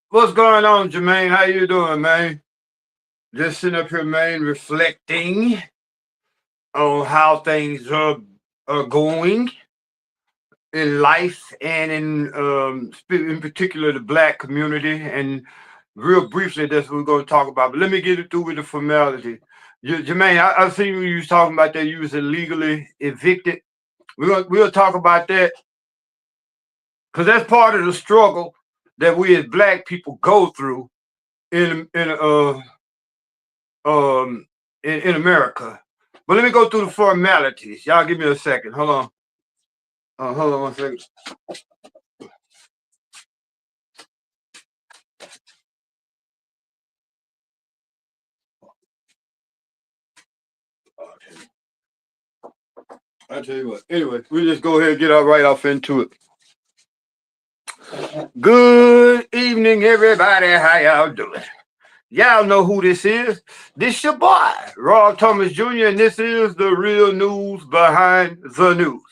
What's going on, Jermaine? How you doing, man? Just sitting up here, man, reflecting on how things are going in life and in particular the black community. And real briefly, that's what we're going to talk about. But let me get it through with the formality. Jermaine, I seen you was talking about that you was illegally evicted. We'll talk about that because that's part of the struggle that we as black people go through in um in America. But let me go through the formalities. Y'all give me a second. Hold on. Hold on 1 second. I'll tell you what. Anyway, we just go ahead and get right off into it. Good evening, everybody. How y'all doing? Y'all know who this is. This your boy, Rob Thomas Jr., and this is the real news behind the news.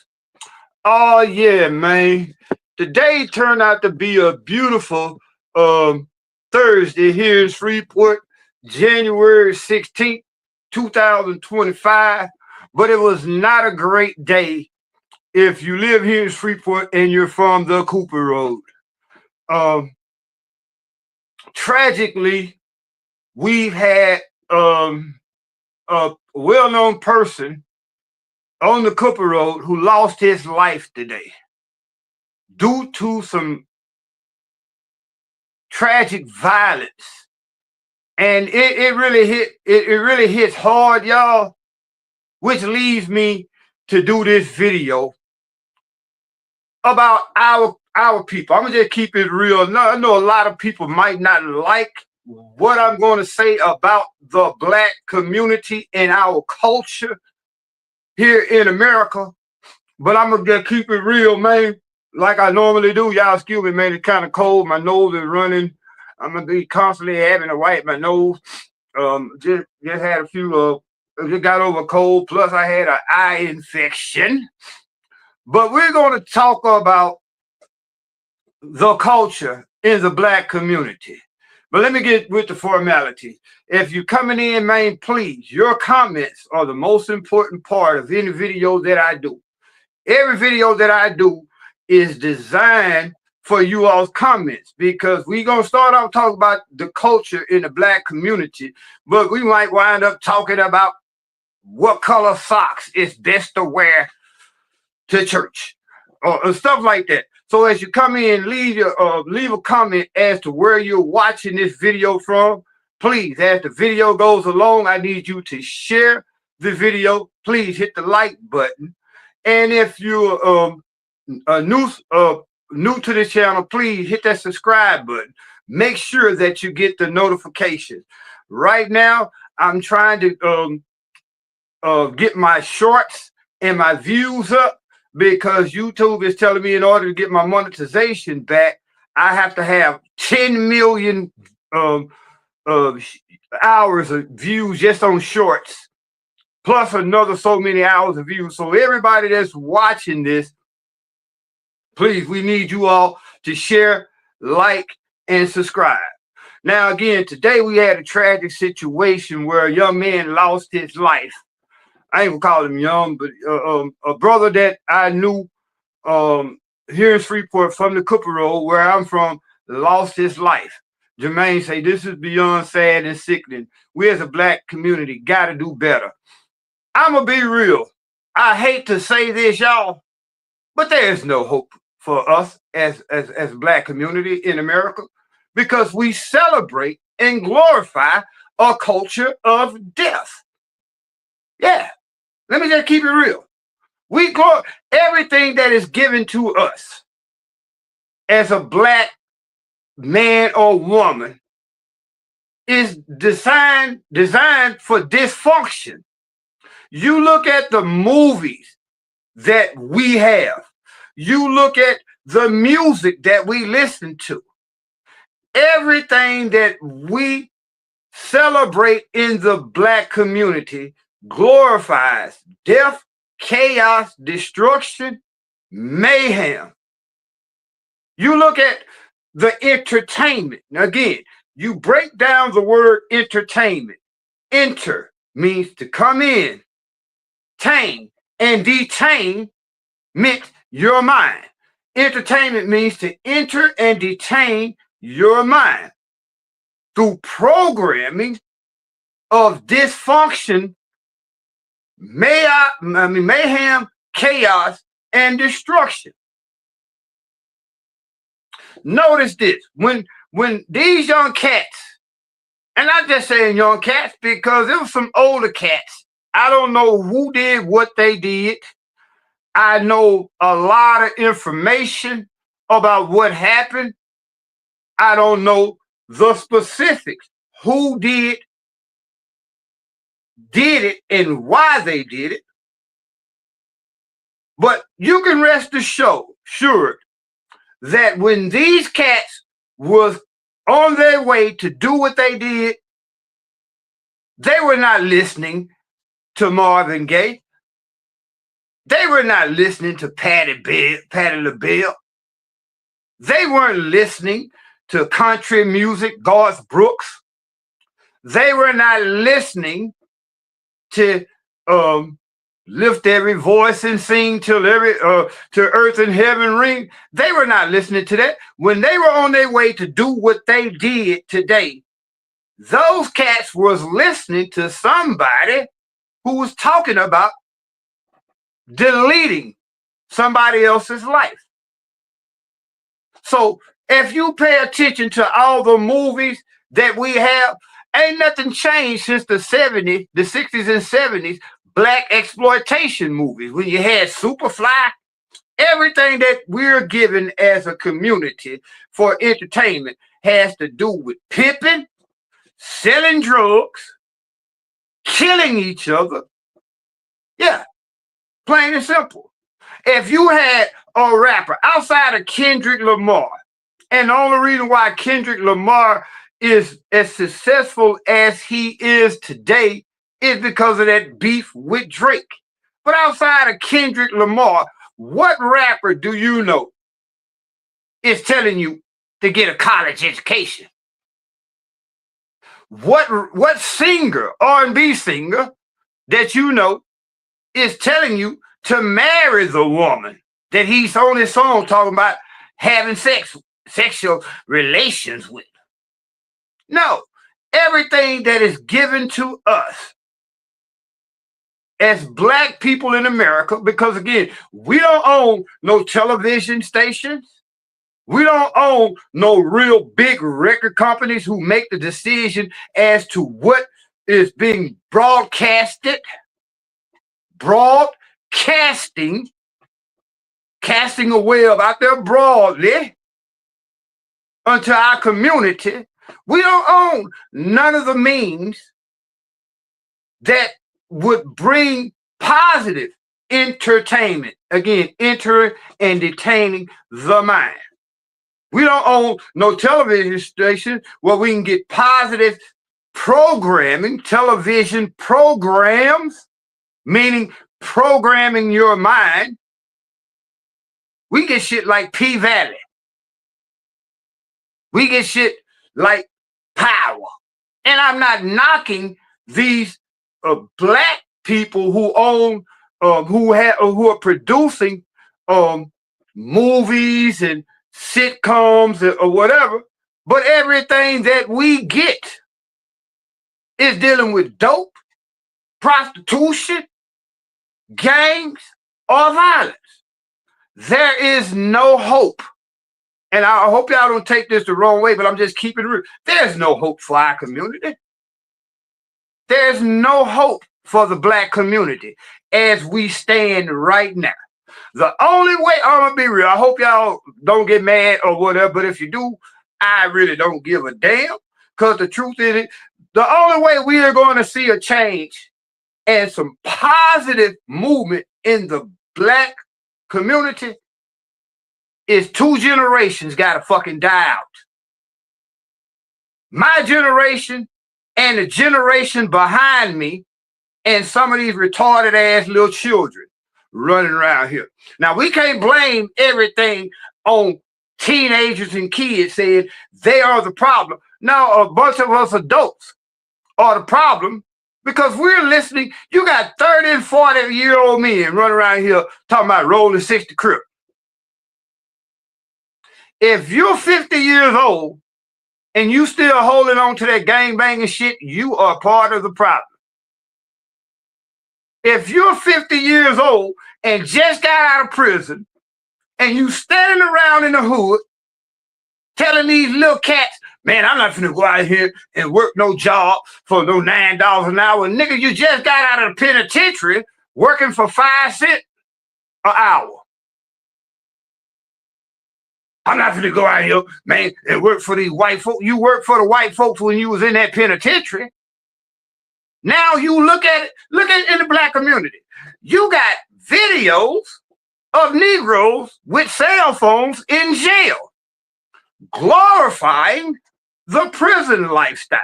Oh, yeah, man. Today turned out to be a beautiful Thursday here in Shreveport, January 16th, 2025. But it was not a great day if you live here in Shreveport and you're from the Cooper Road. Tragically, we've had a well-known person on the Cooper Road who lost his life today due to some tragic violence. And it really hits hard, y'all, which leads me to do this video about our people. I'm gonna just keep it real. I know a lot of people might not like what I'm going to say about the black community and our culture here in America, but I'm gonna just keep it real, man, like I normally do. Y'all excuse me, man, it's kind of cold. My nose is running. I'm gonna be constantly having to wipe my nose. Just had a few just got over a cold, plus I had an eye infection. But we're gonna talk about the culture in the black community. But let me get with the formality. If you're coming in, man, please, your comments are the most important part of any video that I do. Every video that I do is designed for you all's comments, because we're going to start off talking about the culture in the black community, but we might wind up talking about what color socks is best to wear to church or stuff like that. So as you come in, leave a comment as to where you're watching this video from. Please, as the video goes along, I need you to share the video. Please hit the like button. And if you're new to the channel, please hit that subscribe button. Make sure that you get the notifications. Right now, I'm trying to get my shorts and my views up, because YouTube is telling me in order to get my monetization back, I have to have 10 million hours of views just on shorts, plus another so many hours of views. So everybody that's watching this, please, we need you all to share, like, and subscribe. Now, again, today we had a tragic situation where a young man lost his life. I ain't gonna call him young, but a brother that I knew here in Shreveport from the Cooper Road, where I'm from, lost his life. Jermaine say this is beyond sad and sickening. We as a black community got to do better. I'm gonna be real. I hate to say this, y'all, but there is no hope for us as black community in America, because we celebrate and glorify a culture of death. Yeah. Let me just keep it real. We glorify everything that is given to us as a black man or woman is designed for dysfunction. You look at the movies that we have. You look at the music that we listen to. Everything that we celebrate in the black community glorifies death, chaos, destruction, mayhem. You look at the entertainment. Now again, you break down the word entertainment. Enter means to come in, tain, and detain meant your mind. Entertainment means to enter and detain your mind through programming of dysfunction, mayhem, chaos, and destruction. Notice this: when these young cats, and I'm just saying young cats because there was some older cats. I don't know who did what they did. I know a lot of information about what happened. I don't know the specifics. Who did it and why they did it. But you can rest assured that when these cats was on their way to do what they did, they were not listening to Marvin Gaye. They were not listening to Patti LaBelle. They weren't listening to country music, Garth Brooks. They were not listening to lift every voice and sing till to earth and heaven ring. They were not listening to that. When they were on their way to do what they did today, those cats was listening to somebody who was talking about deleting somebody else's life. So if you pay attention to all the movies that we have, ain't nothing changed since the 60s and 70s black exploitation movies. When you had Superfly, everything that we're given as a community for entertainment has to do with pimping, selling drugs, killing each other. Yeah, plain and simple. If you had a rapper outside of Kendrick Lamar, and the only reason why Kendrick Lamar is as successful as he is today is because of that beef with Drake. But outside of Kendrick Lamar, what rapper do you know is telling you to get a college education? What singer, R&B singer that you know is telling you to marry the woman that he's on his song talking about having sexual relations with? No, everything that is given to us as black people in America, because again, we don't own no television stations. We don't own no real big record companies who make the decision as to what is being broadcasted. Broadcasting, casting a web out there broadly unto our community. We don't own none of the means that would bring positive entertainment. Again, entering and detaining the mind. We don't own no television station where we can get positive programming, television programs, meaning programming your mind. We get shit like P-Valley. We get shit like Power. And I'm not knocking these black people who own, who are producing movies and sitcoms or whatever, but everything that we get is dealing with dope, prostitution, gangs, or violence. There is no hope. And I hope y'all don't take this the wrong way, but I'm just keeping it real. There's no hope for our community. There's no hope for the black community as we stand right now. The only way, I'm gonna be real, I hope y'all don't get mad or whatever, but if you do, I really don't give a damn. Because the truth is, the only way we are going to see a change and some positive movement in the black community is 2 generations got to fucking die out. My generation and the generation behind me and some of these retarded ass little children running around here. Now, we can't blame everything on teenagers and kids saying they are the problem. Now, a bunch of us adults are the problem because we're listening. You got 30 and 40-year-old men running around here talking about rolling 60 crip. If you're 50 years old and you still holding on to that gang banging shit, you are part of the problem. If you're 50 years old and just got out of prison and you standing around in the hood telling these little cats, man, I'm not finna go out here and work no job for no $9 an hour. Nigga, you just got out of the penitentiary working for 5 cents an hour. I'm not finna go out here, man, and work for these white folks. You worked for the white folks when you was in that penitentiary. Now you look at it in the black community. You got videos of Negroes with cell phones in jail, glorifying the prison lifestyle.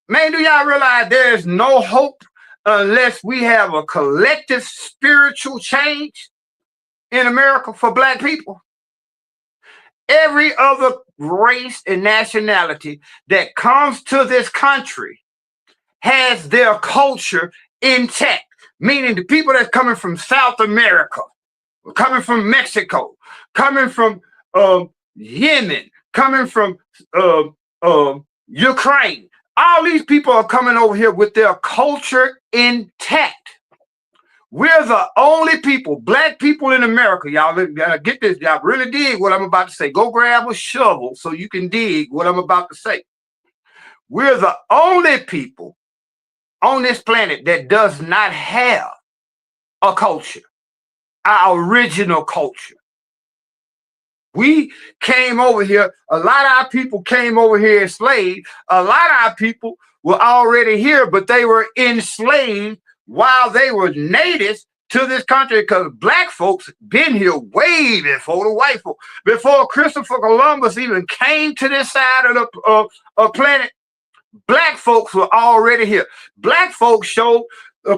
Man, do y'all realize there is no hope unless we have a collective spiritual change in America for black people? Every other race and nationality that comes to this country has their culture intact, meaning the people that's coming from South America, coming from Mexico, coming from Yemen, coming from Ukraine. All these people are coming over here with their culture intact. We're the only people, black people in America, y'all gotta get this, y'all really dig what I'm about to say. Go grab a shovel so you can dig what I'm about to say. We're the only people on this planet that does not have a culture, our original culture. We came over here, a lot of our people came over here enslaved. A lot of our people were already here, but they were enslaved while they were natives to this country, because black folks been here way before the white folks. Before Christopher Columbus even came to this side of the planet, black folks were already here. Black folks showed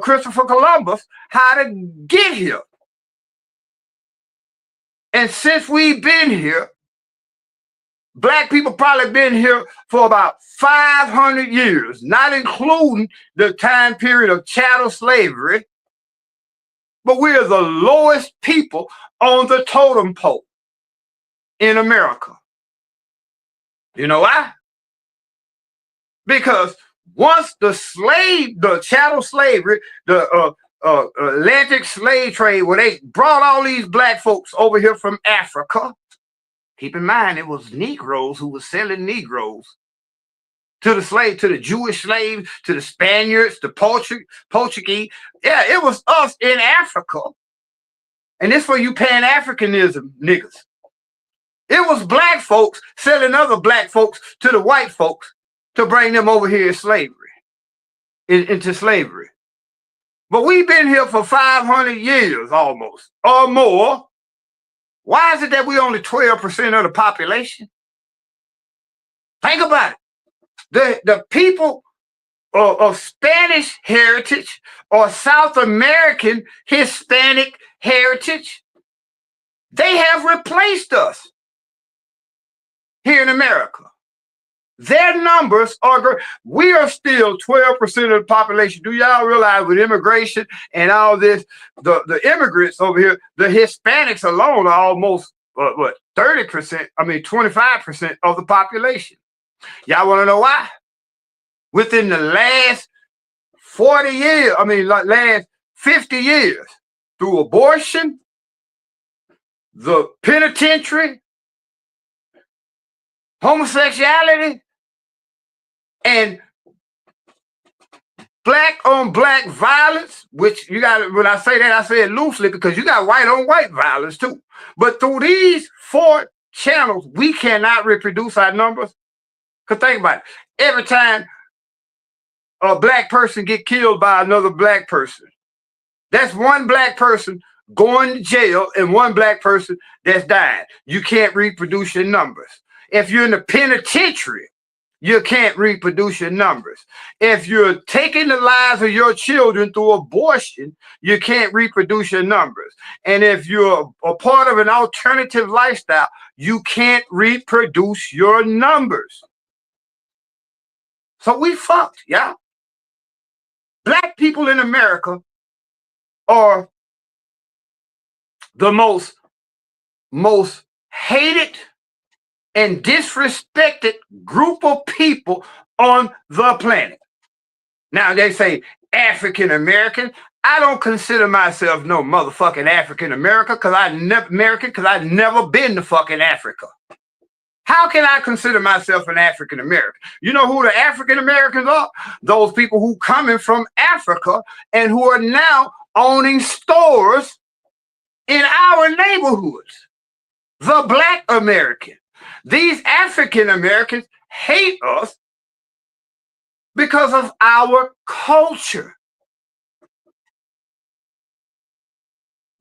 Christopher Columbus how to get here. And since we've been here, black people probably been here for about 500 years, not including the time period of chattel slavery, but we're the lowest people on the totem pole in America. You know why? Because once the chattel slavery, the Atlantic slave trade, where they brought all these black folks over here from Africa. Keep in mind, it was Negroes who were selling Negroes to the Jewish slaves, to the Spaniards, the Portuguese. Yeah, it was us in Africa. And this for you Pan-Africanism niggas. It was black folks selling other black folks to the white folks to bring them over here in slavery, into slavery. But we've been here for 500 years almost, or more. Why is it that we only 12% of the population? Think about it. The people of Spanish heritage or South American Hispanic heritage, they have replaced us here in America. Their numbers are great. We are still 12% of the population. Do y'all realize with immigration and all this, the immigrants over here, the Hispanics alone are almost, 30%, 25% of the population. Y'all want to know why? Within the last 40 years, last 50 years, through abortion, the penitentiary, homosexuality, and black on black violence, which you got, when I say that, I say it loosely because you got white on white violence too. But through these 4 channels, we cannot reproduce our numbers. Because think about it. Every time a black person get killed by another black person, that's one black person going to jail and one black person that's dying. You can't reproduce your numbers. If you're in the penitentiary, you can't reproduce your numbers. If you're taking the lives of your children through abortion, you can't reproduce your numbers. And if you're a part of an alternative lifestyle, you can't reproduce your numbers. So we fucked, yeah. Black people in America are the most hated and disrespected group of people on the planet. Now they say African American. I don't consider myself no motherfucking African American because I've never been to fucking Africa. How can I consider myself an African American? You know who the African Americans are? Those people who coming from Africa and who are now owning stores in our neighborhoods. The Black American. These African Americans hate us because of our culture.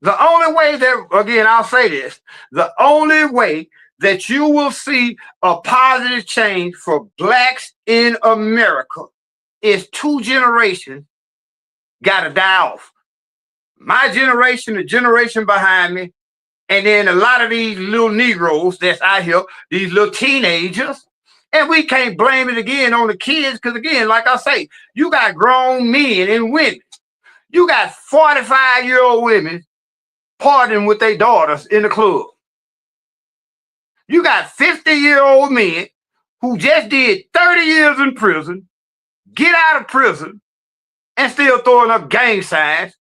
The only way that, again, I'll say this, the only way that you will see a positive change for Blacks in America is 2 generations got to die off. My generation, the generation behind me, and then a lot of these little Negroes that's out here, these little teenagers, and we can't blame it again on the kids because, again, like I say, you got grown men and women. You got 45-year-old women partying with their daughters in the club. You got 50-year-old men who just did 30 years in prison, get out of prison, and still throwing up gang signs,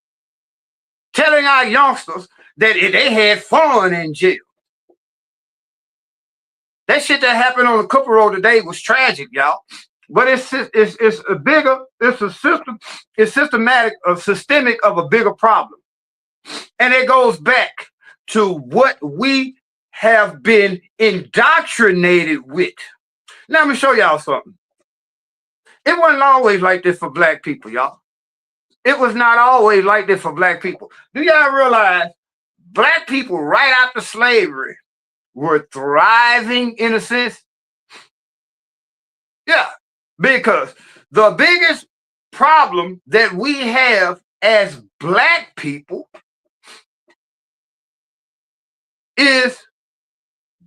telling our youngsters that they had fun in jail. That shit that happened on the Cooper Road today was tragic, y'all. But it's a bigger, it's a system, it's systematic, systemic of a bigger problem. And it goes back to what we have been indoctrinated with. Now let me show y'all something. It wasn't always like this for Black people, y'all. It was not always like this for Black people. Do y'all realize Black people right after slavery were thriving in a sense? Yeah, because the biggest problem that we have as Black people is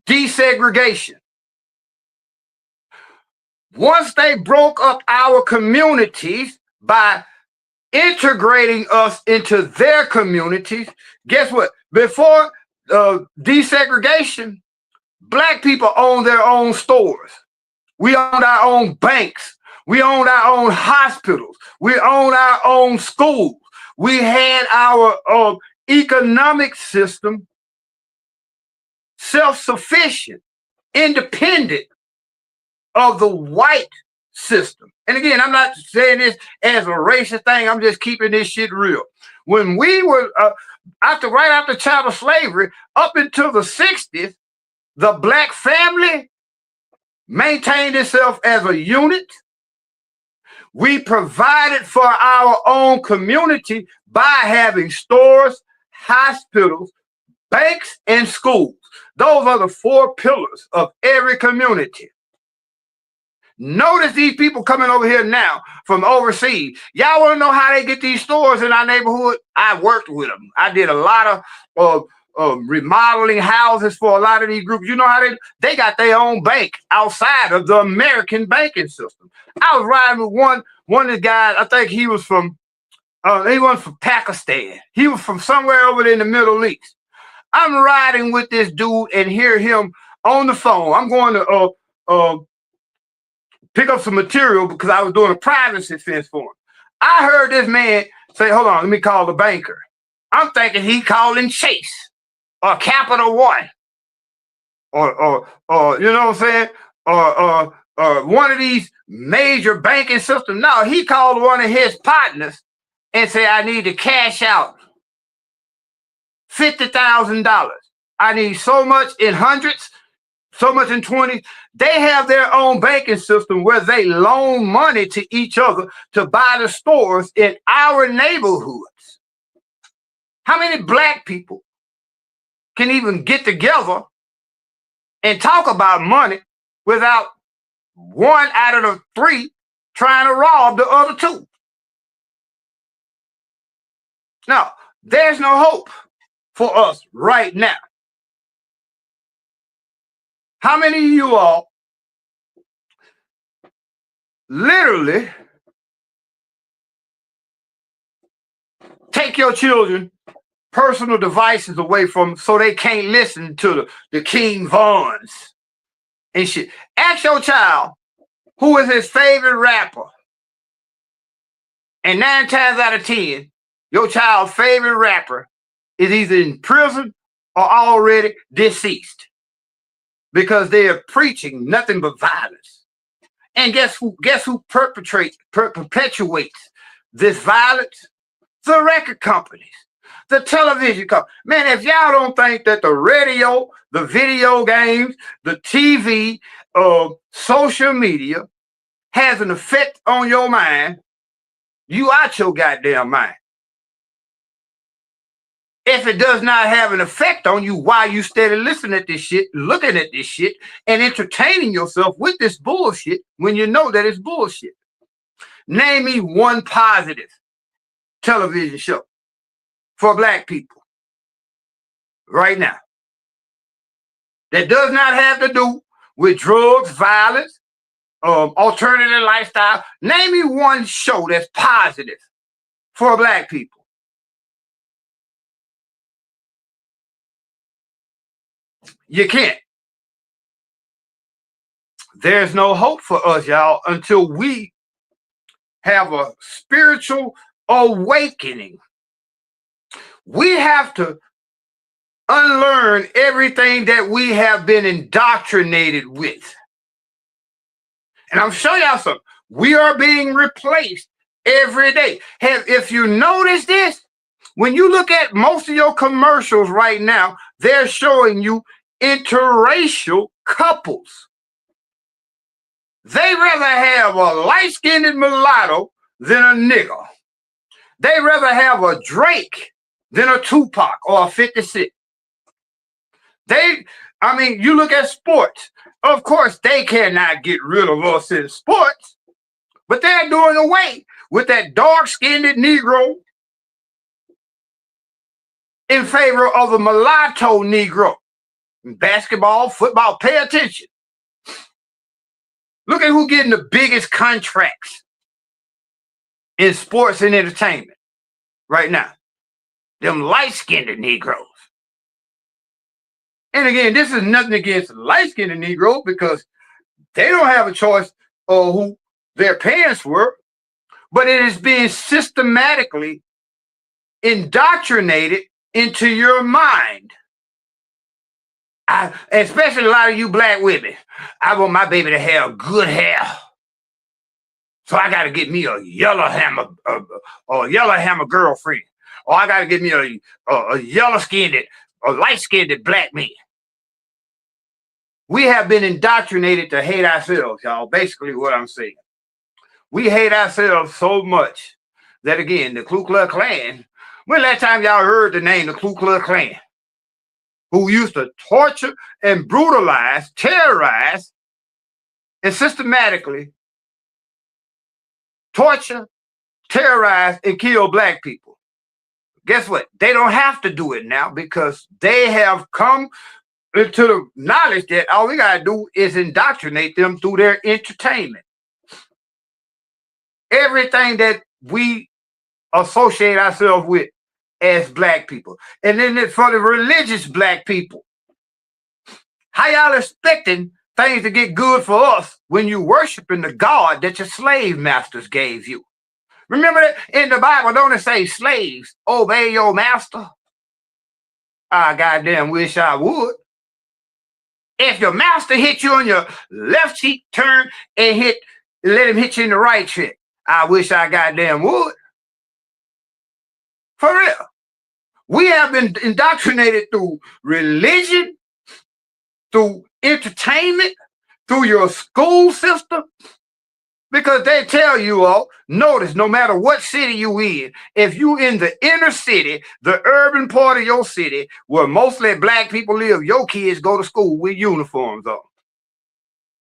desegregation. Once they broke up our communities by integrating us into their communities, guess what? Before desegregation, Black people owned their own stores. We owned our own banks. We owned our own hospitals. We owned our own schools. We had our economic system self-sufficient, independent of the white system. And again, I'm not saying this as a racist thing. I'm just keeping this shit real. When we were, right after chattel slavery, up until the 60s, the Black family maintained itself as a unit. We provided for our own community by having stores, hospitals, banks, and schools. Those are the 4 pillars of every community. Notice these people coming over here now from overseas. Y'all want to know how they get these stores in our neighborhood? I worked with them. I did a lot of remodeling houses for a lot of these groups. You know how they got their own bank outside of the American banking system. I was riding with one of the guys. I think he was from Pakistan. He was from somewhere over there in the Middle East. I'm riding with this dude and hear him on the phone. I'm going to pick up some material because I was doing a privacy fence for him. I heard this man say, hold on, let me call the banker. I'm thinking he calling Chase or Capital One or you know what I'm saying? Or one of these major banking systems. No, he called one of his partners and said, I need to cash out $50,000. I need so much in hundreds, so much in 20s. They have their own banking system where they loan money to each other to buy the stores in our neighborhoods. How many Black people can even get together and talk about money without one out of the three trying to rob the other two. Now, there's no hope for us right now. How many of you all literally take your children personal devices away from so they can't listen to the King Vons and shit? Ask your child who is his favorite rapper. And 9 times out of 10, your child's favorite rapper is either in prison or already deceased because they are preaching nothing but violence. And guess who perpetuates this violence? The record companies, the television companies. Man, if y'all don't think that the radio, the video games, the TV, social media has an effect on your mind, you out your goddamn mind. If it does not have an effect on you, why you steady listening at this shit, looking at this shit, and entertaining yourself with this bullshit when you know that it's bullshit? Name me one positive television show for black people right now that does not have to do with drugs, violence, alternative lifestyle. Name me one show that's positive for black people. You can't. There's no hope for us, y'all, until we have a spiritual awakening. We have to unlearn everything that we have been indoctrinated with. And I'm showing y'all something. We are being replaced every day. If you notice this, when you look at most of your commercials right now, they're showing you interracial couples. They rather have a light-skinned mulatto than a nigger. They rather have a Drake than a Tupac or a 50 Cent. You look at sports. Of course, they cannot get rid of us in sports, but they're doing away with that dark-skinned Negro in favor of a mulatto Negro. Basketball, football, pay attention. Look at who's getting the biggest contracts in sports and entertainment right now. Them light-skinned Negroes. And again, this is nothing against light-skinned Negroes because they don't have a choice of who their parents were, but it is being systematically indoctrinated into your mind. Especially a lot of you black women. I want my baby to have good hair. So I got to get me a yellow hammer girlfriend. Or I got to get me a yellow-skinned, a light-skinned black man. We have been indoctrinated to hate ourselves, y'all. Basically what I'm saying. We hate ourselves so much that, again, the Ku Klux Klan, when last time y'all heard the name the Ku Klux Klan? Who used to torture and brutalize, terrorize, and systematically torture, terrorize, and kill black people. Guess what? They don't have to do it now because they have come into the knowledge that all we got to do is indoctrinate them through their entertainment. Everything that we associate ourselves with as black people. And then for the religious black people, how y'all expecting things to get good for us when you worshiping the God that your slave masters gave you? Remember that in the Bible, don't it say slaves, obey your master? I goddamn wish I would. If your master hit you on your left cheek, turn and let him hit you in the right cheek. I wish I goddamn would. For real. We have been indoctrinated through religion, through entertainment, through your school system, because they tell you all, notice, no matter what city you in, if you in the inner city, the urban part of your city, where mostly black people live, your kids go to school with uniforms on.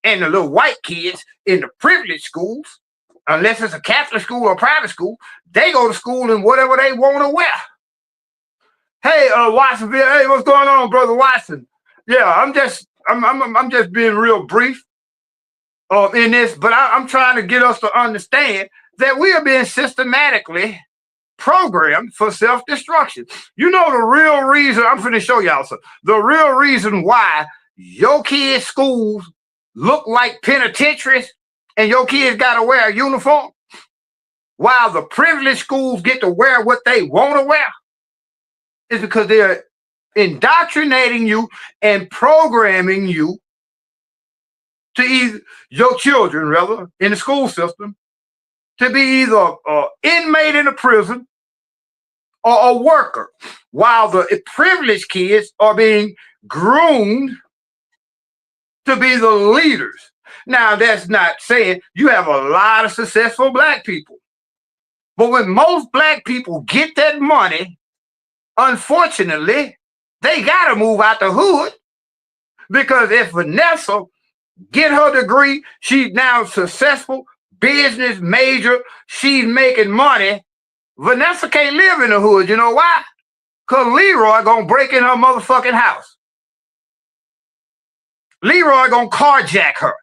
And the little white kids in the privileged schools, unless it's a Catholic school or a private school, they go to school in whatever they want to wear. Hey, Watsonville, hey, what's going on, brother Watson? Yeah, I'm just being real brief in this, but I'm trying to get us to understand that we are being systematically programmed for self-destruction. You know the real reason, I'm finna show y'all something. The real reason why your kids' schools look like penitentiaries and your kids got to wear a uniform while the privileged schools get to wear what they want to wear is because they're indoctrinating you and programming you to either your children, rather, in the school system, to be either an inmate in a prison or a worker, while the privileged kids are being groomed to be the leaders. Now, that's not saying you have a lot of successful black people. But when most black people get that money, unfortunately, they got to move out the hood. Because if Vanessa get her degree, she's now successful, business major, she's making money, Vanessa can't live in the hood. You know why? Because Leroy going to break in her motherfucking house. Leroy going to carjack her.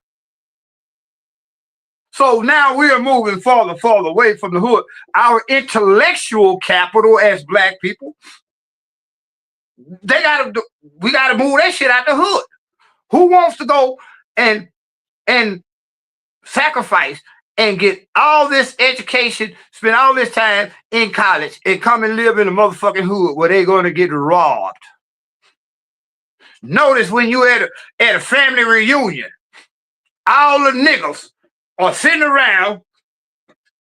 So now we are moving farther away from the hood. Our intellectual capital as black people, we got to move that shit out the hood. Who wants to go and sacrifice and get all this education, spend all this time in college, and come and live in the motherfucking hood where they're going to get robbed? Notice when you at a family reunion, all the niggas are sitting around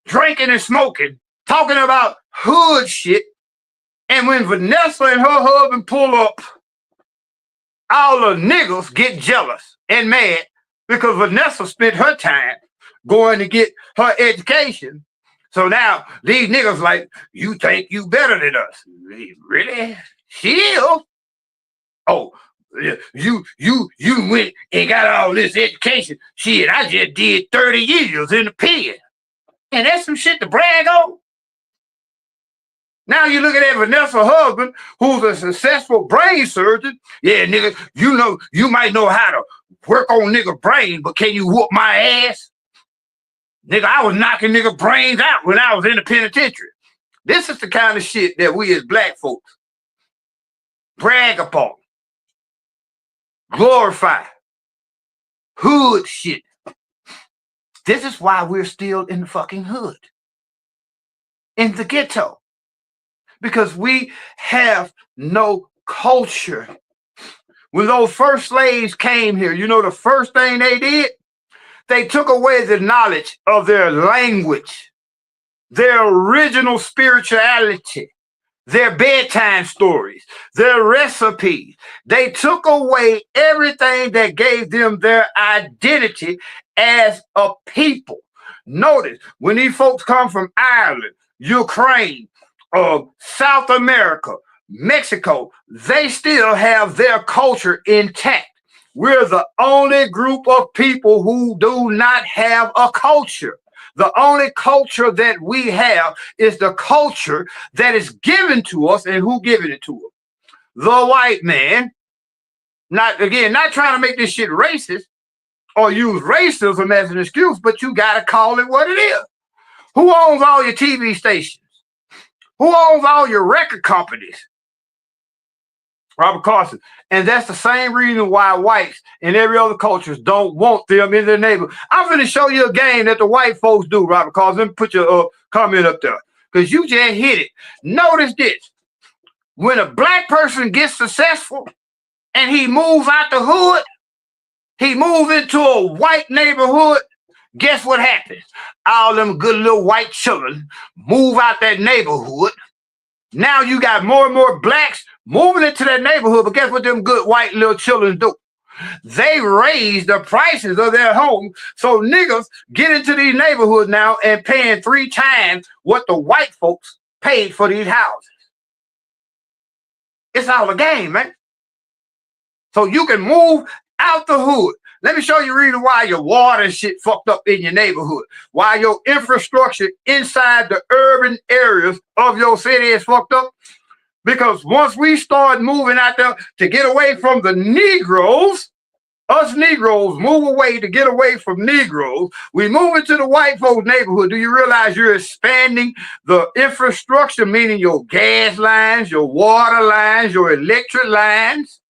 drinking and smoking, talking about hood shit. And when Vanessa and her husband pull up, all the niggas get jealous and mad because Vanessa spent her time going to get her education. So now these niggas like, you think you better than us? Really? She is. Oh, you went and got all this education. Shit, I just did 30 years in the pen. And that's some shit to brag on. Now you look at that Vanessa husband, who's a successful brain surgeon. Yeah, nigga, you might know how to work on nigga brain, but can you whoop my ass? Nigga, I was knocking nigga brains out when I was in the penitentiary. This is the kind of shit that we as black folks brag upon, glorify, hood shit. This is why we're still in the fucking hood, in the ghetto. Because we have no culture. When those first slaves came here, you know the first thing they did? They took away the knowledge of their language, their original spirituality, their bedtime stories, their recipes. They took away everything that gave them their identity as a people. Notice, when these folks come from Ireland, Ukraine, South America, Mexico, they still have their culture intact. We're the only group of people who do not have a culture. The only culture that we have is the culture that is given to us, and who given it to us? The white man. Not trying to make this shit racist or use racism as an excuse, but you got to call it what it is. Who owns all your TV stations? Who owns all your record companies? Robert Carson. And that's the same reason why whites and every other cultures don't want them in their neighborhood. I'm going to show you a game that the white folks do, Robert Carson. Put your comment up there because you just hit it. Notice this. When a black person gets successful and he moves out the hood, he moves into a white neighborhood, guess what happens? All them good little white children move out that neighborhood. Now you got more and more blacks moving into that neighborhood, but guess what them good white little children do? They raise the prices of their home, so niggas get into these neighborhoods now and paying 3 times what the white folks paid for these houses. It's all a game, man. So you can move out the hood. Let me show you reason why your water and shit fucked up in your neighborhood. Why your infrastructure inside the urban areas of your city is fucked up. Because once we start moving out there to get away from the Negroes, us Negroes move away to get away from Negroes. We move into the white folks' neighborhood. Do you realize you're expanding the infrastructure, meaning your gas lines, your water lines, your electric lines?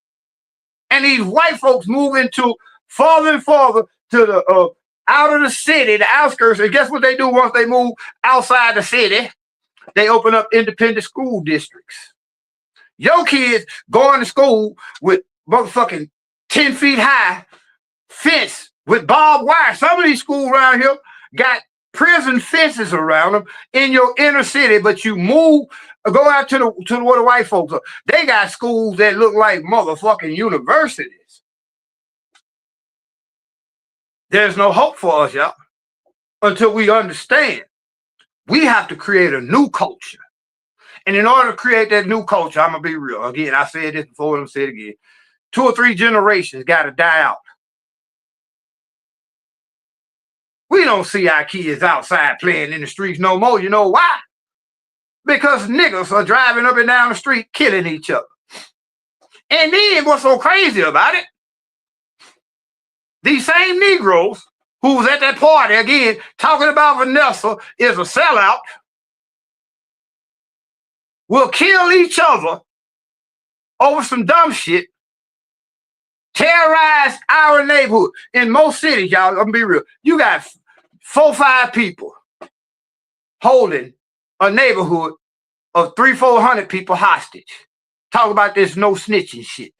And these white folks move into farther and farther to the out of the city, the outskirts. And guess what they do once they move outside the city? They open up independent school districts. Your kids going to school with motherfucking 10 feet high fence with barbed wire. Some of these schools around here got prison fences around them in your inner city, but you move, go out to where the white folks are. They got schools that look like motherfucking universities. There's no hope for us, y'all, until we understand we have to create a new culture. And in order to create that new culture, I'm going to be real. Again, I said this before, I'm going to say it again. 2 or 3 generations got to die out. We don't see our kids outside playing in the streets no more. You know why? Because niggas are driving up and down the street killing each other. And then what's so crazy about it? These same Negroes who was at that party, again, talking about Vanessa is a sellout, will kill each other over some dumb shit, terrorize our neighborhood. In most cities, y'all, I'm gonna be real, you got 4 or 5 people holding a neighborhood of 300-400 people hostage. Talk about this no snitching shit.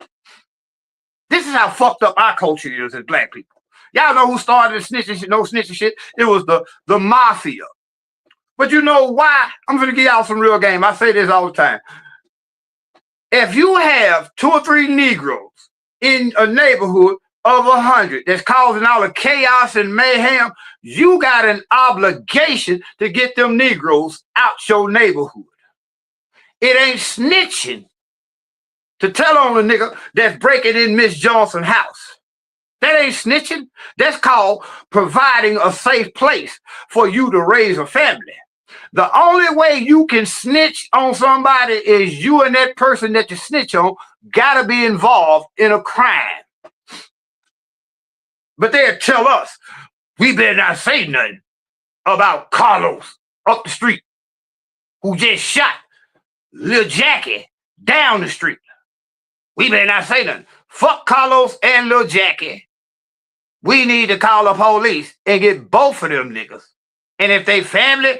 This is how fucked up our culture is as black people. Y'all know who started the snitching shit, no snitching shit? It was the mafia. But you know why? I'm going to give y'all some real game. I say this all the time. If you have 2 or 3 Negroes in a neighborhood of 100 that's causing all the chaos and mayhem, you got an obligation to get them Negroes out your neighborhood. It ain't snitching to tell on a nigga that's breaking in Miss Johnson's house. That ain't snitching. That's called providing a safe place for you to raise a family. The only way you can snitch on somebody is you and that person that you snitch on gotta be involved in a crime. But they'll tell us, we better not say nothing about Carlos up the street who just shot Lil Jackie down the street. We better not say nothing. Fuck Carlos and Lil Jackie. We need to call the police and get both of them niggas. And if they family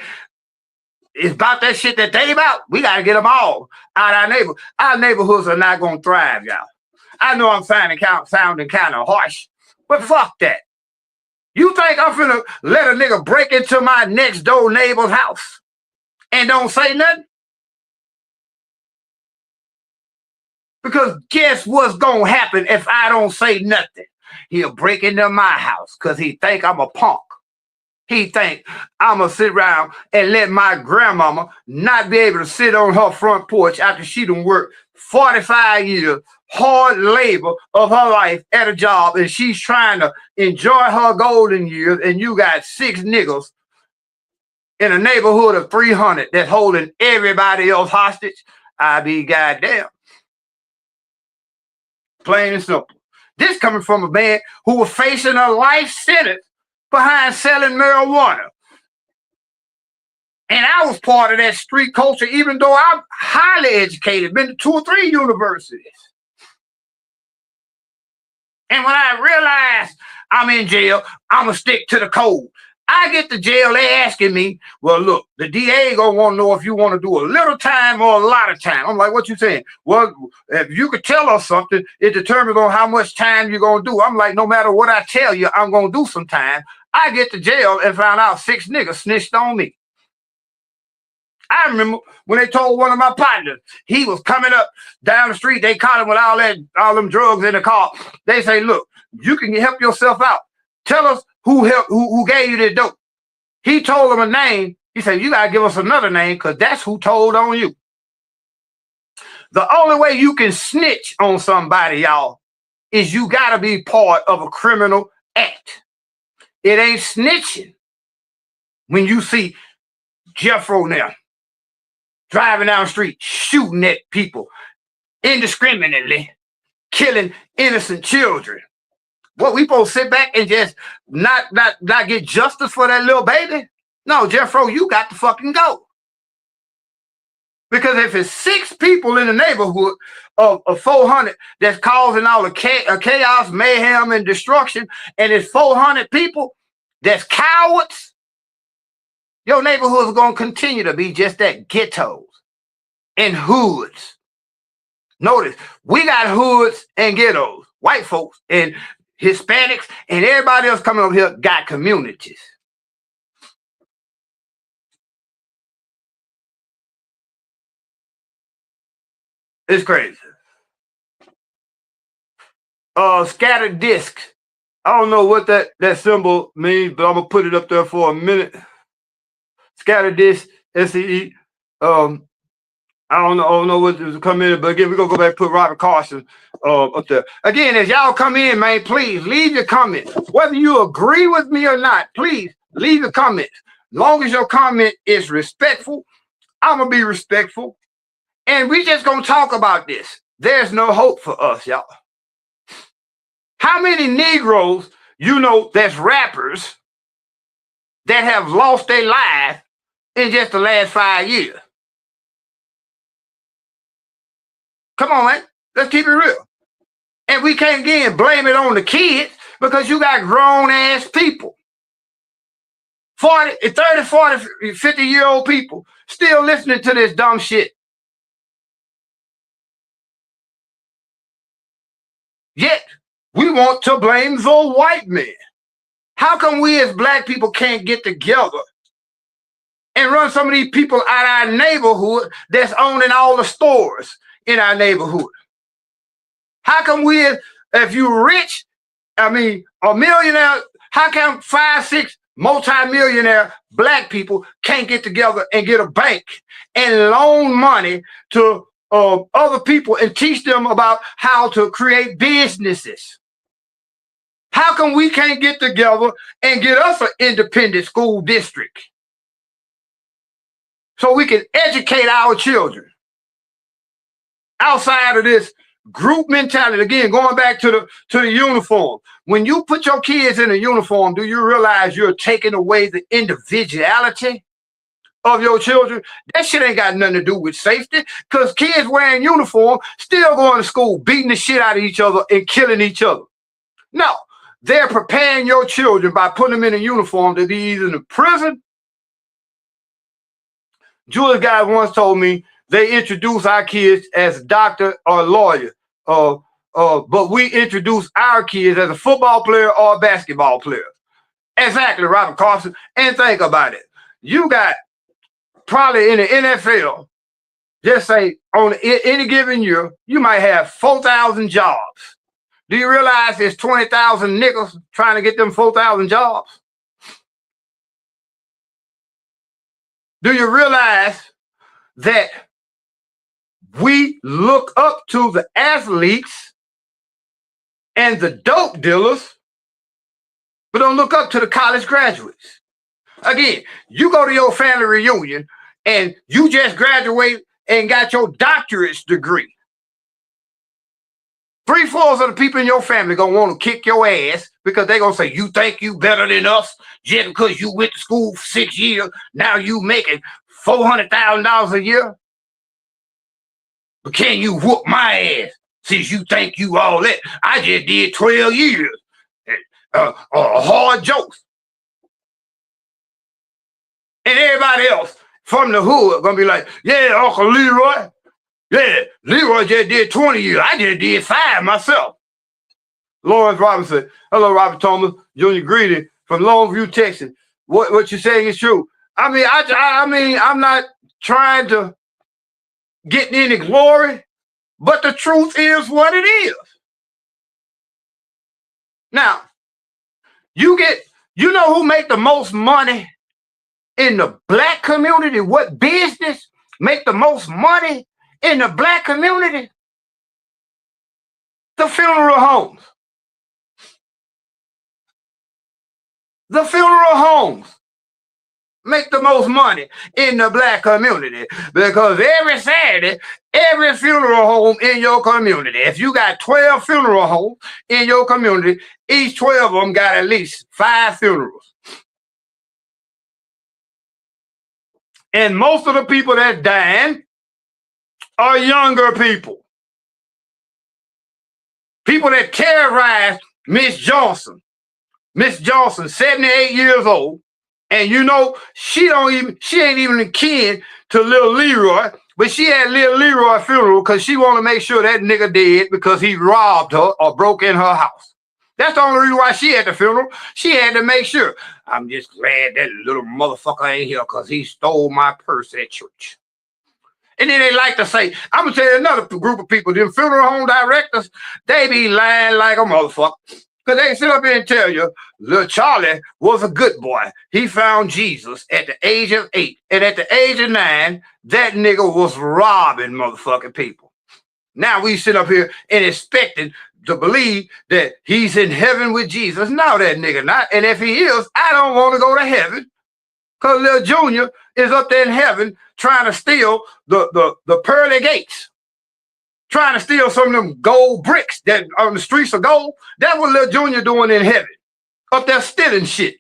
is about that shit that they about, we got to get them all out of our neighborhood. Our neighborhoods are not going to thrive, y'all. I know I'm sounding kind of harsh, but fuck that. You think I'm finna let a nigga break into my next door neighbor's house and don't say nothing? Because guess what's going to happen if I don't say nothing? He'll break into my house because he think I'm a punk. He think I'm going to sit around and let my grandmama not be able to sit on her front porch after she done worked 45 years, hard labor of her life at a job, and she's trying to enjoy her golden years, and you got 6 niggas in a neighborhood of 300 that's holding everybody else hostage. I be goddamn. Plain and simple. This coming from a man who was facing a life sentence behind selling marijuana. And I was part of that street culture, even though I'm highly educated, been to 2 or 3 universities. And when I realized I'm in jail, I'm going to stick to the code. I get to jail, they asking me, well, look, the DA gonna want to know if you want to do a little time or a lot of time. I'm like, what you saying? Well, if you could tell us something, it determines on how much time you're going to do. I'm like, no matter what I tell you, I'm going to do some time. I get to jail and found out 6 niggas snitched on me. I remember when they told one of my partners, he was coming up down the street, they caught him with all them drugs in the car. They say, look, you can help yourself out. Tell us who gave you the dope. He told him a name. He said, you got to give us another name because that's who told on you. The only way you can snitch on somebody, y'all, is you got to be part of a criminal act. It ain't snitching when you see Jeffro now driving down the street, shooting at people indiscriminately, killing innocent children. What, we supposed to sit back and just not get justice for that little baby? No, Jeffro, you got to fucking go. Because if it's 6 people in the neighborhood of 400 that's causing all the chaos, mayhem, and destruction, and it's 400 people that's cowards, your neighborhoods are going to continue to be just that, ghettos and hoods. Notice, we got hoods and ghettos. White folks and Hispanics and everybody else coming over here got communities. It's crazy. Scattered disc. I don't know what that symbol means, but I'm gonna put it up there for a minute. Scattered disc, SCE. I don't know what to come in, but again, we're gonna go back and put Robert Carson up there. Again, as y'all come in, man, please leave your comments. Whether you agree with me or not, please leave your comments. Long as your comment is respectful, I'm gonna be respectful. And we just gonna talk about this. There's no hope for us, y'all. How many Negroes you know that's rappers that have lost their life in just the last 5 years? Come on, man. Let's keep it real. And we can't, again, blame it on the kids because you got grown-ass people. 30, 40, 50-year-old people still listening to this dumb shit. Yet, we want to blame the white man. How come we as black people can't get together and run some of these people out of our neighborhood that's owning all the stores in our neighborhood? How come we, if you're rich, a millionaire, how come 5, 6 multi-millionaire black people can't get together and get a bank and loan money to other people and teach them about how to create businesses? How come we can't get together and get us an independent school district so we can educate our children outside of this group mentality? Again, going back to the uniform. When you put your kids in a uniform, do you realize you're taking away the individuality of your children? That shit ain't got nothing to do with safety, because kids wearing uniform still going to school, beating the shit out of each other and killing each other. No, they're preparing your children by putting them in a uniform to be either in a prison. Julius guy once told me they introduce our kids as a doctor or a lawyer, but we introduce our kids as a football player or a basketball player. Exactly, Robert Carson. And think about it. You got probably in the NFL, just say on any given year, you might have 4,000 jobs. Do you realize there's 20,000 niggas trying to get them 4,000 jobs? Do you realize that we look up to the athletes and the dope dealers, but don't look up to the college graduates? Again, you go to your family reunion and you just graduate and got your doctorate's degree. 3/4 of the people in your family gonna want to kick your ass because they gonna say, you think you better than us just because you went to school for 6 years, now you making $400,000 a year? But can you whoop my ass since you think you all that? I just did 12 years. Hard jokes. And everybody else from the hood gonna be like, yeah, Uncle Leroy. Yeah, Leroy just did 20 years. I just did 5 myself. Lawrence Robinson. Hello, Robert Thomas, Junior Greedy from Longview, Texas. What you're saying is true. I mean, I'm not trying to get any glory, but the truth is what it is. Now, you know who make the most money in the black community? What business make the most money in the black community? The funeral homes. The funeral homes make the most money in the black community because every Saturday, every funeral home in your community, if you got 12 funeral homes in your community, each 12 of them got at least 5 funerals. And most of the people that dying are younger people. People that terrorized Miss Johnson. Miss Johnson, 78 years old. And you know, she ain't even kin to Lil Leroy, but she had Lil Leroy funeral because she want to make sure that nigga dead because he robbed her or broke in her house. That's the only reason why she had the funeral. She had to make sure. I'm just glad that little motherfucker ain't here because he stole my purse at church. And then they like to say, I'm going to tell you another group of people, them funeral home directors, they be lying like a motherfucker. Because they sit up here and tell you, little Charlie was a good boy. He found Jesus at the age of 8. And at the age of 9, that nigga was robbing motherfucking people. Now we sit up here and expecting to believe that he's in heaven with Jesus. No, that nigga not. And if he is, I don't want to go to heaven. Because little Junior is up there in heaven trying to steal the pearly gates. Trying to steal some of them gold bricks that on the streets of gold. That's what little Junior doing in heaven. Up there stealing shit.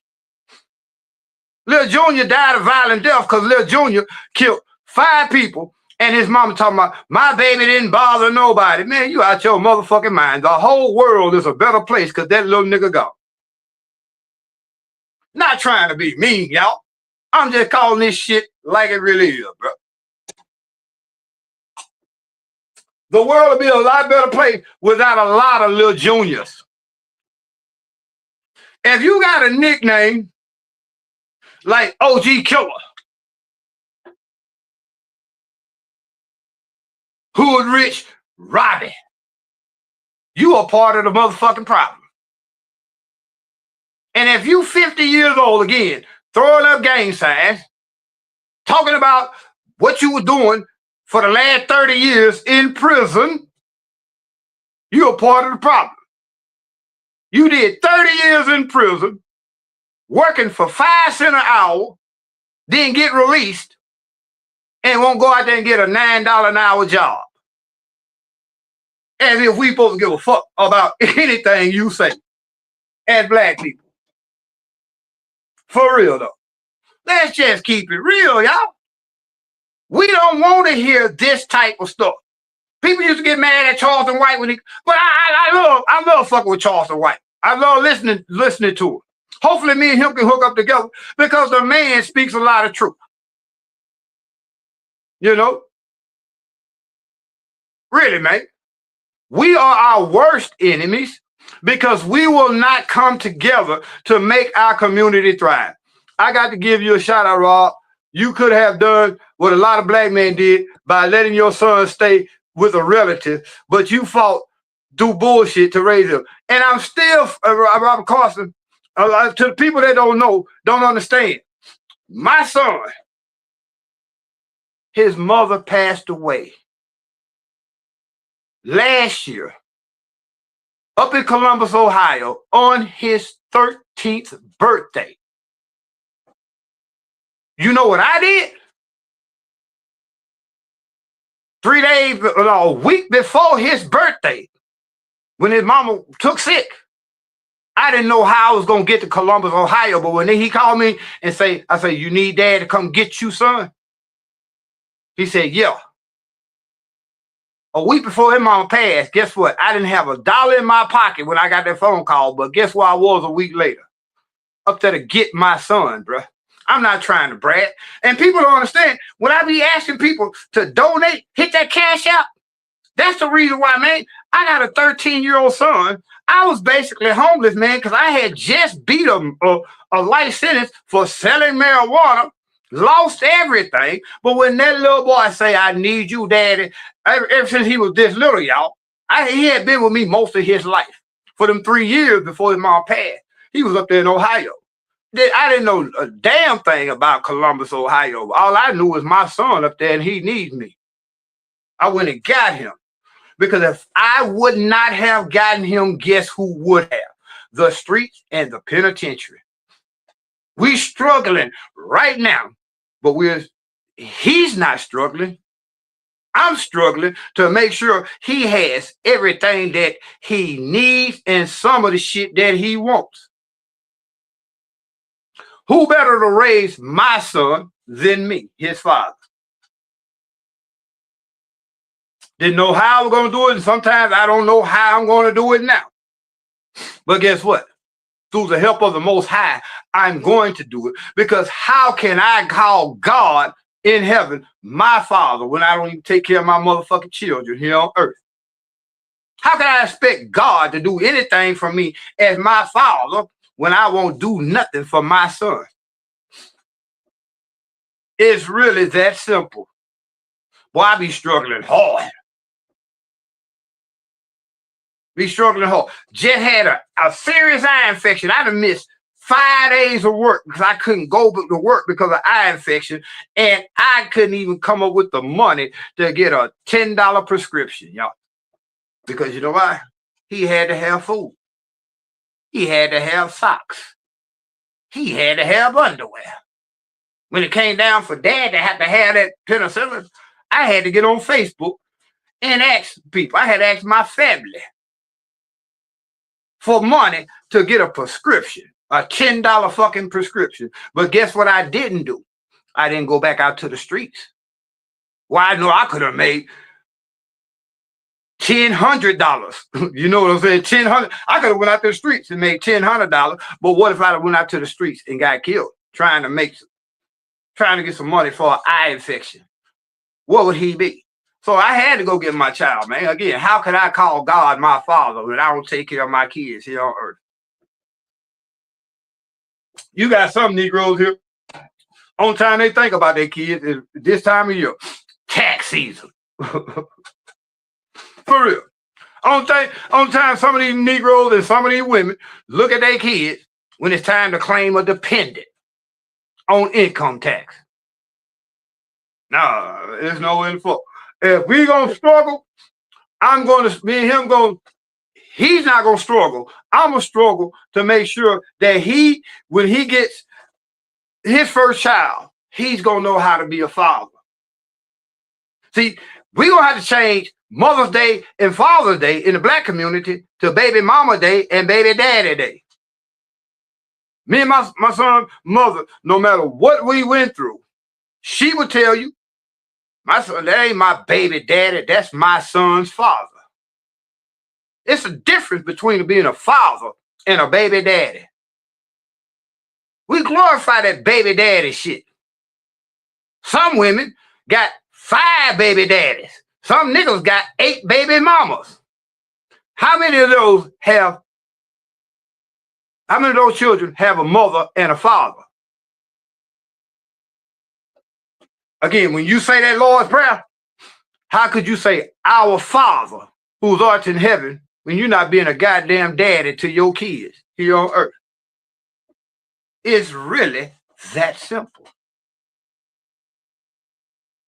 Little Junior died a violent death because little Junior killed 5 people. And his mama talking about, my baby didn't bother nobody. Man, you out your motherfucking mind. The whole world is a better place because that little nigga gone. Not trying to be mean, y'all. I'm just calling this shit like it really is, bro. The world would be a lot better place without a lot of little juniors. If you got a nickname like OG Killer, Hood Rich Robbie, you are part of the motherfucking problem. And if you 50 years old again, throwing up gang signs, talking about what you were doing for the last 30 years in prison, you're part of the problem. You did 30 years in prison, working for 5 cents an hour, then get released, and won't go out there and get a $9 an hour job. As if we supposed to give a fuck about anything you say as black people. For real, though. Let's just keep it real, y'all. We don't want to hear this type of stuff. People used to get mad at Charleston White when but I love fucking with Charleston White. I love listening to him. Hopefully me and him can hook up together because the man speaks a lot of truth. You know? Really, man. We are our worst enemies because we will not come together to make our community thrive. I got to give you a shout out, Rob. You could have done what a lot of black men did by letting your son stay with a relative, but you fought do bullshit to raise him. And I'm still, Robert Carson, to the people that don't know, don't understand. My son, his mother passed away last year up in Columbus, Ohio, on his 13th birthday. You know what I did? A week before his birthday, when his mama took sick, I didn't know how I was going to get to Columbus, Ohio, but when he called me and I said, you need dad to come get you, son? He said, yeah. A week before his mama passed, guess what? I didn't have $1 in my pocket when I got that phone call, but guess where I was a week later? Up there to get my son, bruh. I'm not trying to brag. And people don't understand. When I be asking people to donate, hit that cash out, that's the reason why, man. I got a 13-year-old son. I was basically homeless, man, because I had just beat a life sentence for selling marijuana, lost everything. But when that little boy say, I need you, daddy, ever since he was this little, y'all, he had been with me most of his life. For them 3 years before his mom passed, he was up there in Ohio. I didn't know a damn thing about Columbus, Ohio. All I knew was my son up there and he needs me. I went and got him. Because if I would not have gotten him, guess who would have? The streets and the penitentiary. We struggling right now, but he's not struggling. I'm struggling to make sure he has everything that he needs and some of the shit that he wants. Who better to raise my son than me, his father? Didn't know how I was going to do it, and sometimes I don't know how I'm going to do it now. But guess what? Through the help of the Most High, I'm going to do it, because how can I call God in heaven my father when I don't even take care of my motherfucking children here on earth? How can I expect God to do anything for me as my father when I won't do nothing for my son? It's really that simple. Boy, I be struggling hard. Just had a serious eye infection. I done missed 5 days of work because I couldn't go to work because of eye infection, and I couldn't even come up with the money to get a $10 prescription, y'all. Because you know why? He had to have food. He had to have socks. He had to have underwear. When it came down for dad to have that penicillin, I had to get on Facebook and ask people. I had to ask my family for money to get a prescription, a $10 fucking prescription. But guess what I didn't do? I didn't go back out to the streets. Well, I know I could have made $1,000. You know what I'm saying? $1,000. I could have went out to the streets and made $1,000. But what if I went out to the streets and got killed trying to get some money for an eye infection? What would he be? So I had to go get my child, man. Again, how can I call God my father when I don't take care of my kids here on earth? You got some Negroes here. Only time they think about their kids is this time of year, tax season. For real. Only time some of these Negroes and some of these women look at their kids when it's time to claim a dependent on income tax. No, there's no info. If we gonna struggle, me and him he's not gonna struggle. I'm gonna struggle to make sure that when he gets his first child, he's gonna know how to be a father. See, we're gonna have to change Mother's Day and Father's Day in the black community to Baby Mama Day and Baby Daddy Day. Me and my son's mother, no matter what we went through, she would tell you, my son, that ain't my baby daddy, that's my son's father. It's a difference between being a father and a baby daddy. We glorify that baby daddy shit. Some women got 5 baby daddies. Some niggas got 8 baby mamas. How many of those children have a mother and a father? Again, when you say that Lord's Prayer, how could you say our Father who's art in heaven when you're not being a goddamn daddy to your kids here on earth? It's really that simple.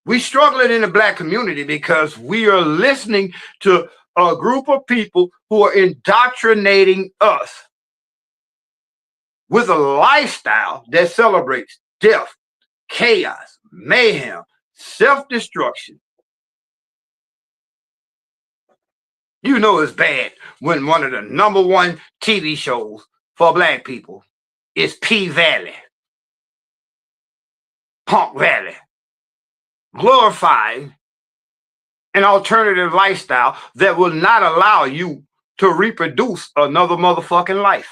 We struggling in the black community because we are listening to a group of people who are indoctrinating us with a lifestyle that celebrates death, chaos, mayhem, self-destruction. You know it's bad when one of the #1 TV shows for black people is P-Valley, Punk Valley, glorifying an alternative lifestyle that will not allow you to reproduce another motherfucking life.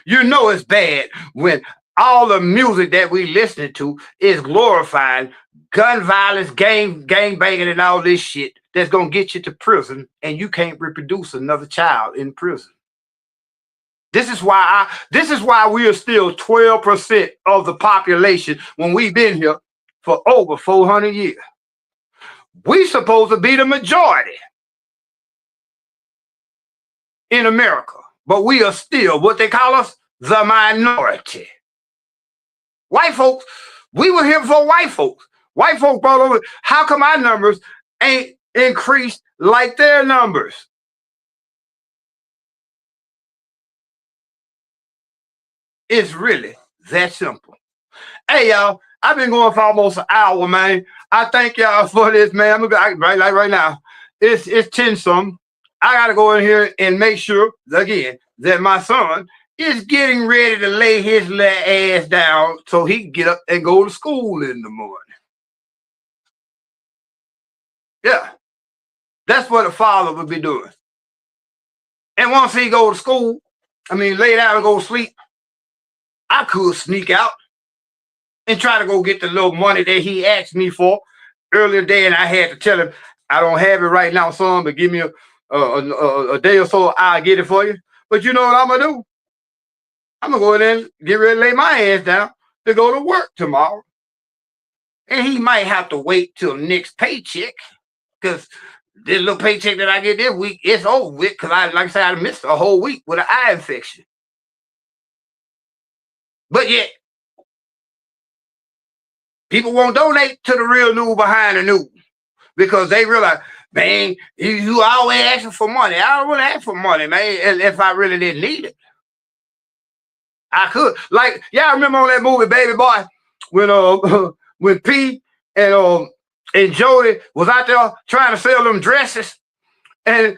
You know it's bad when all the music that we listen to is glorifying gun violence, gang banging, and all this shit that's gonna get you to prison, and you can't reproduce another child in prison. This is why we are still 12% of the population when we've been here for over 400 years. We supposed to be the majority in America, but we are still what they call us, the minority. White folks, we were here before white folks. White folks brought over, how come our numbers ain't increase like their numbers. It's really that simple. Hey, y'all, I've been going for almost an hour, man. I thank y'all for this, man. I'm gonna right now. It's 10 some. I gotta go in here and make sure again that my son is getting ready to lay his little ass down so he can get up and go to school in the morning. Yeah, that's what a father would be doing. And once he go to school, lay down and go to sleep, I could sneak out and try to go get the little money that he asked me for earlier today, and I had to tell him, I don't have it right now, son, but give me a day or so, I'll get it for you. But you know what I'm going to do? I'm going to go in there and get ready to lay my ass down to go to work tomorrow. And he might have to wait till next paycheck because this little paycheck that I get this week, it's over with because like I said, I missed a whole week with an eye infection. But yet, people won't donate to the real news behind the news because they realize, man, you always asking for money. I don't want to ask for money, man, if I really didn't need it. I could. Like, y'all remember on that movie, Baby Boy, when P and Jody was out there trying to sell them dresses, and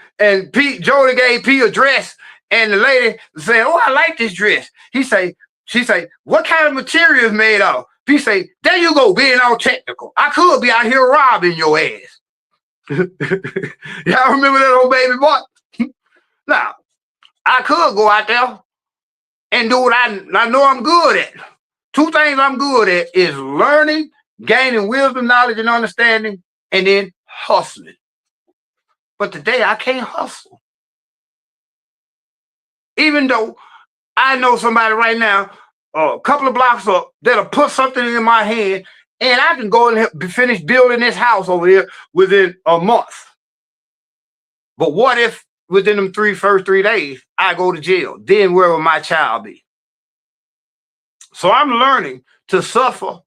Jody gave P a dress, and the lady said, "Oh, I like this dress." She say, "What kind of material is made of?" P say, "There you go, being all technical. I could be out here robbing your ass." Y'all remember that old Baby Boy? Now, I could go out there and do what I know I'm good at. Two things I'm good at is learning, gaining wisdom, knowledge, and understanding, and then hustling. But today I can't hustle. Even though I know somebody right now, a couple of blocks up, that'll put something in my hand, and I can go and finish building this house over here within a month. But what if within them first 3 days, I go to jail? Then where will my child be? So I'm learning to suffer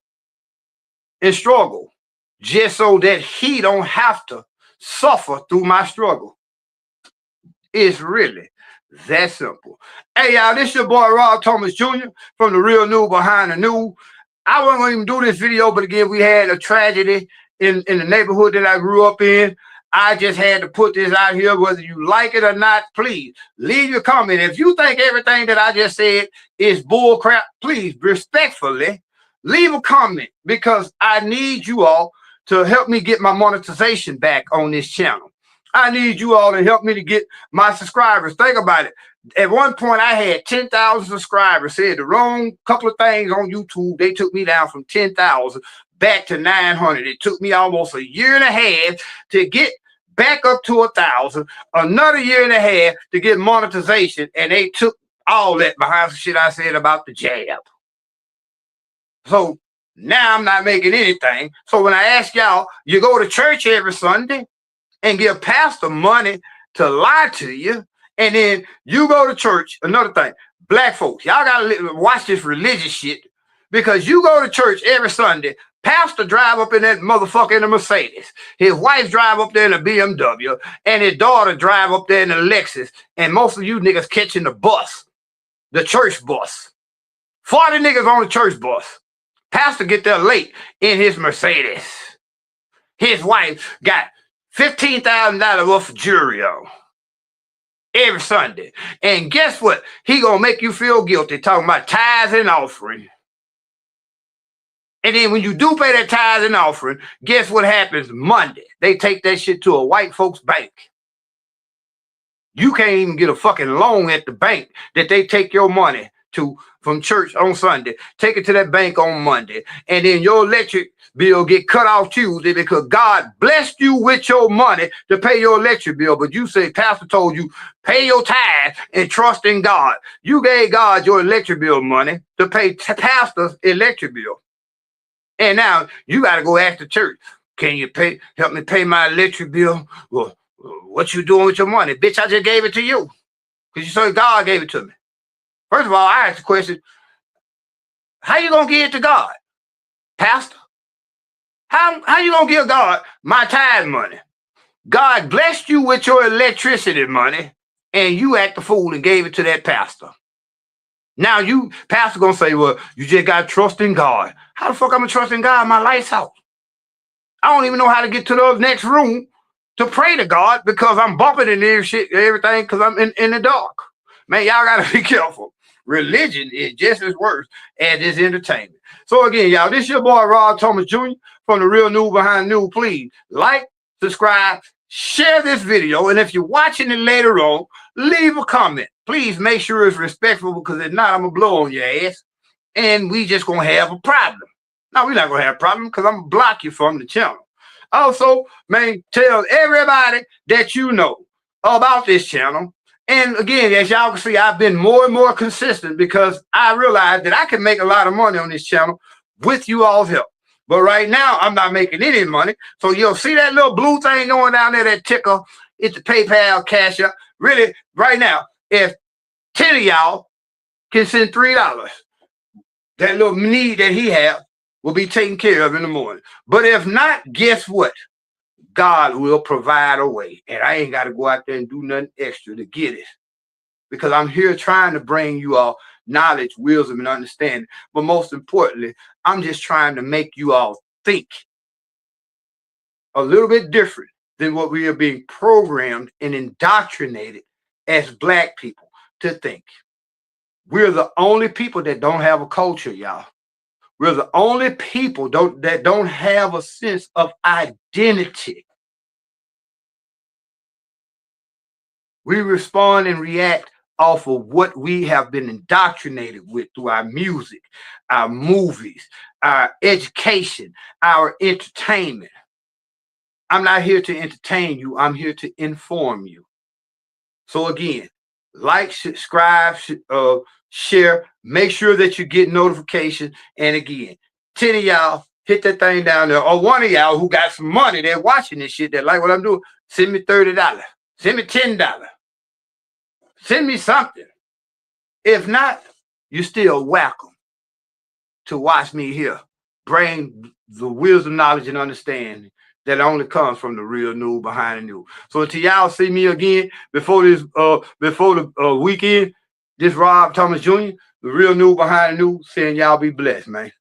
and struggle just so that he don't have to suffer through my struggle. It's really that simple. Hey, y'all, this your boy Rob Thomas Jr. from the Real News Behind the News. I wasn't going to even do this video, but again, we had a tragedy in the neighborhood that I grew up in. I just had to put this out here, whether you like it or not. Please leave your comment. If you think everything that I just said is bull crap, please respectfully leave a comment because I need you all to help me get my monetization back on this channel. I need you all to help me to get my subscribers. Think about it. At one point, I had 10,000 subscribers. Said the wrong couple of things on YouTube. They took me down from 10,000 back to 900. It took me almost a year and a half to get back up to 1,000. Another year and a half to get monetization, and they took all that behind some shit I said about the jab. So now I'm not making anything. So when I ask y'all, you go to church every Sunday and give pastor money to lie to you, and then you go to church. Another thing, black folks, y'all gotta watch this religious shit because you go to church every Sunday. Pastor drive up in that motherfucker in a Mercedes. His wife drive up there in a BMW, and his daughter drive up there in a Lexus. And most of you niggas catching the bus, the church bus. 40 niggas on the church bus. Pastor get there late in his Mercedes. His wife got $15,000 worth of jewelry on every Sunday. And guess what? He gonna make you feel guilty talking about tithes and offering. And then when you do pay that tithes and offering, guess what happens Monday? They take that shit to a white folks bank. You can't even get a fucking loan at the bank that they take your money to from church on Sunday. Take it to that bank on Monday. And then your electric bill get cut off Tuesday because God blessed you with your money to pay your electric bill. But you say, pastor told you, pay your tithe and trust in God. You gave God your electric bill money to pay pastor's electric bill. And now you got to go ask the church, can you help me pay my electric bill? Well, what you doing with your money? Bitch, I just gave it to you because you said God gave it to me. First of all, I asked the question, how you going to give it to God? Pastor? How you going to give God my tithe money? God blessed you with your electricity money, and you act the fool and gave it to that pastor. Now pastor gonna say, well, you just got to trust in God. How the fuck I'm gonna trust in God? My lights out. I don't even know how to get to the next room to pray to God because I'm bumping in everything because I'm in the dark. Man, y'all gotta be careful. Religion is just as worse as this entertainment. So again, y'all, this is your boy Rob Thomas Jr. from the Real News Behind News. Please like, subscribe, share this video, and if you're watching it later on, leave a comment. Please make sure it's respectful because if not, I'm gonna blow on your ass, and we just gonna have a problem. No, we're not gonna have a problem because I'm gonna block you from the channel. Also, man, tell everybody that you know about this channel. And again, as y'all can see, I've been more and more consistent because I realized that I can make a lot of money on this channel with you all's help. But right now, I'm not making any money. So you'll see that little blue thing going down there, that ticker. It's the PayPal Cash App. Really, right now, if 10 of y'all can send $3, that little need that he has will be taken care of in the morning. But if not, guess what? God will provide a way. And I ain't got to go out there and do nothing extra to get it. Because I'm here trying to bring you all knowledge, wisdom, and understanding. But most importantly, I'm just trying to make you all think a little bit different than what we are being programmed and indoctrinated as Black people to think. We're the only people that don't have a culture, y'all. We're the only people that don't have a sense of identity. We respond and react off of what we have been indoctrinated with through our music, our movies, our education, our entertainment. I'm not here to entertain you. I'm here to inform you. So again, like, subscribe, share, make sure that you get notifications. And again, 10 of y'all, hit that thing down there. Or one of y'all who got some money, they're watching this shit, that like what I'm doing, send me $30. Send me $10. Send me something. If not, you're still welcome to watch me here bring the wisdom, knowledge, and understanding that only comes from the real news behind the news. So until y'all see me again before the weekend, this Rob Thomas Jr., the real news behind the news, saying y'all be blessed, man.